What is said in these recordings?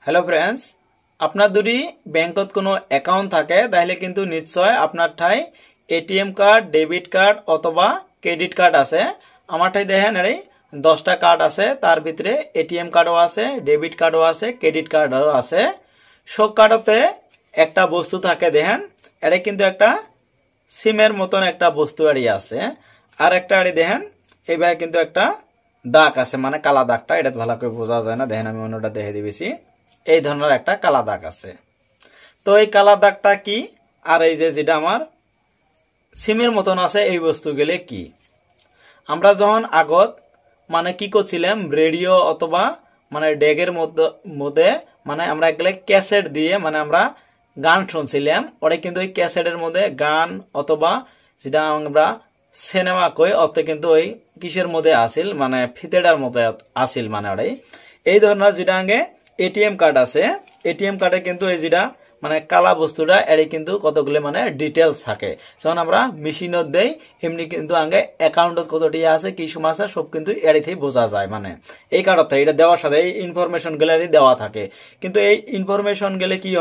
Hello friends আপনার যদি ব্যাংকত কোনো অ্যাকাউন্ট থাকে তাহলে কিন্তু নিশ্চয় আপনার ঠাই এটিএম কার্ড ডেবিট কার্ড অথবা ক্রেডিট কার্ড আছে। আমার ঠাই দেখেন এই 10টা কার্ড আছে, তার ভিতরে এটিএম কার্ডও আছে, ডেবিট কার্ডও আছে, ক্রেডিট কার্ডও আছে। সব কার্ডতে একটা বস্তু থাকে, দেখেন এটা কিন্তু একটা সিমের মতন একটা বস্তু আড়ি আছে। আর একটা আড়ি দেখেন এইভাবে কিন্তু একটা দাগ আছে, মানে কালা দাগটা এটা ভালো করে বোঝা যায় না, দেখেন আমি অন্যটা দেখে দিয়েছি। এই ধরনের একটা কালা দাগ আছে। তো এই কালা দাগটা কি আর এই যে যেটা আমার সিমের মতন আছে এই বস্তুগুলো কি? আমরা যখন আগত মানে কি করছিলাম রেডিও অথবা মানে ডেগের মধ্যে মানে আমরা এগুলো ক্যাসেট দিয়ে মানে আমরা গান শুনছিলাম। ওটা কিন্তু ওই ক্যাসেটের মধ্যে গান অথবা যেটা আমরা সিনেমা কই অর্থে কিন্তু ওই কিসের মধ্যে আসিল মানে ফিতেডার মধ্যে আসিল। মানে ওটাই এই ধরনের যেটা আগে এটিএম কার্ড আছে, এটিএম কার্ডে কিন্তু এই যেটা মানে কালা বস্তুটা এর কিন্তু কতগুলো মানে ডিটেলস থাকে। যখন আমরা মেশিনত দেই এমনি কিন্তু আগে অ্যাকাউন্টত কতটি আছে কি সময় আছে সব কিন্তু এরিতেই বোঝা যায়। মানে এই কার্ডত এটা দেওয়ার সাথে এই ইনফরমেশন গুলো দেওয়া থাকে। কিন্তু এই ইনফরমেশন গুলো কি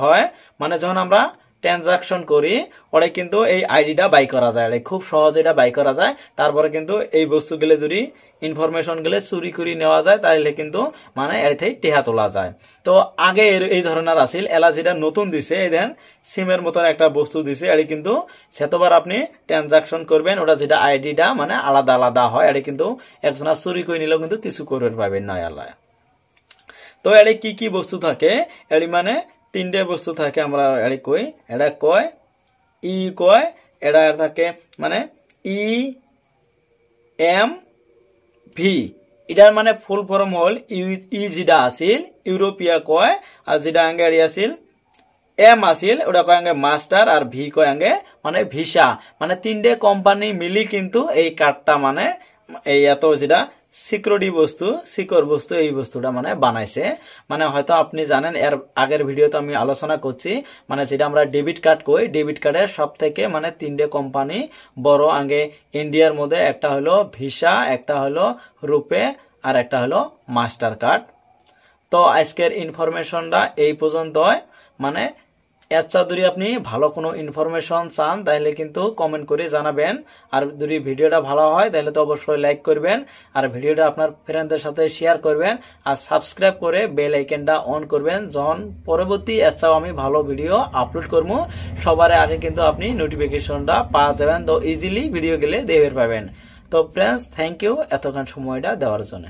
হয় মানে যখন আমরা ট্রানজাকশন করি ওরা কিন্তু এই আইডিটা বাই করা যায়, খুব সহজে এটা বাই করা যায়। তারপরে কিন্তু এই বস্তুগুলো যদি ইনফরমেশন গুলো চুরি করে নেওয়া যায় তাহলে কিন্তু মানে এর থেকে টেহা তোলা যায়। তো আগে এই ধরনের আছিল, এলা যেটা নতুন দিছে এই দেন সিমের মতন একটা বস্তু দিছে, এটি কিন্তু সেতবার আপনি ট্রানজাকশন করবেন ওটা যেটা আইডিটা মানে আলাদা আলাদা হয়, এটি কিন্তু একজনা চুরি করে নিলেও কিন্তু কিছু করবে পাবেন না এলা। তো এটি কি কি বস্তু থাকে? এটি মানে 3টে বস্তু থাকে, আমরা এটি কই এটা কয় ই কয় এটা থাকে মানে ই এম ভি। এটার মানে ফুল ফর্ম হল ই যেটা আছিল ইউরোপিয়া কয়, আর যেটা আগে আছিল এম আছিল ওটা কয় আগে মাস্টার, আর ভি কয় আগে মানে ভিসা। মানে 3টে কোম্পানি মিলি কিন্তু এই কার্ডটা মানে এই এত যেটা সিকিউরিটি বস্তু সিকিউর বস্তু এই বস্তুটা মানে বানাইছে। মানে হয়তো আপনি জানেন এর আগের ভিডিওতে আমি আলোচনা করছি মানে যেটা আমরা ডেবিট কার্ড কই, ডেবিট কার্ডের সব থেকে মানে 3টে কোম্পানি বড় আগে ইন্ডিয়ার মধ্যে, একটা হলো ভিসা, একটা হলো রুপে, আর একটা হলো মাস্টার কার্ড। তো আজকের ইনফরমেশনটা এই পর্যন্ত। মানে আচ্ছা যদি আপনি ভালো কোনো ইনফরমেশন চান তাহলে কিন্তু কমেন্ট করে জানাবেন। আর যদি ভিডিওটা ভালো হয় তাহলে তো অবশ্যই লাইক করবেন, আর ভিডিওটা আপনার ফ্রেন্ডদের সাথে শেয়ার করবেন, আর সাবস্ক্রাইব করে বেল আইকনটা অন করবেন। যখন পরবর্তী আচ্ছাও আমি ভালো ভিডিও আপলোড করবো সবার আগে কিন্তু আপনি নোটিফিকেশনটা পাওয়া যাবেন, তো ইজিলি ভিডিও গেলে দেখতে পাবেন। তো ফ্রেন্ডস থ্যাংক ইউ এতক্ষণ সময়টা দেওয়ার জন্য।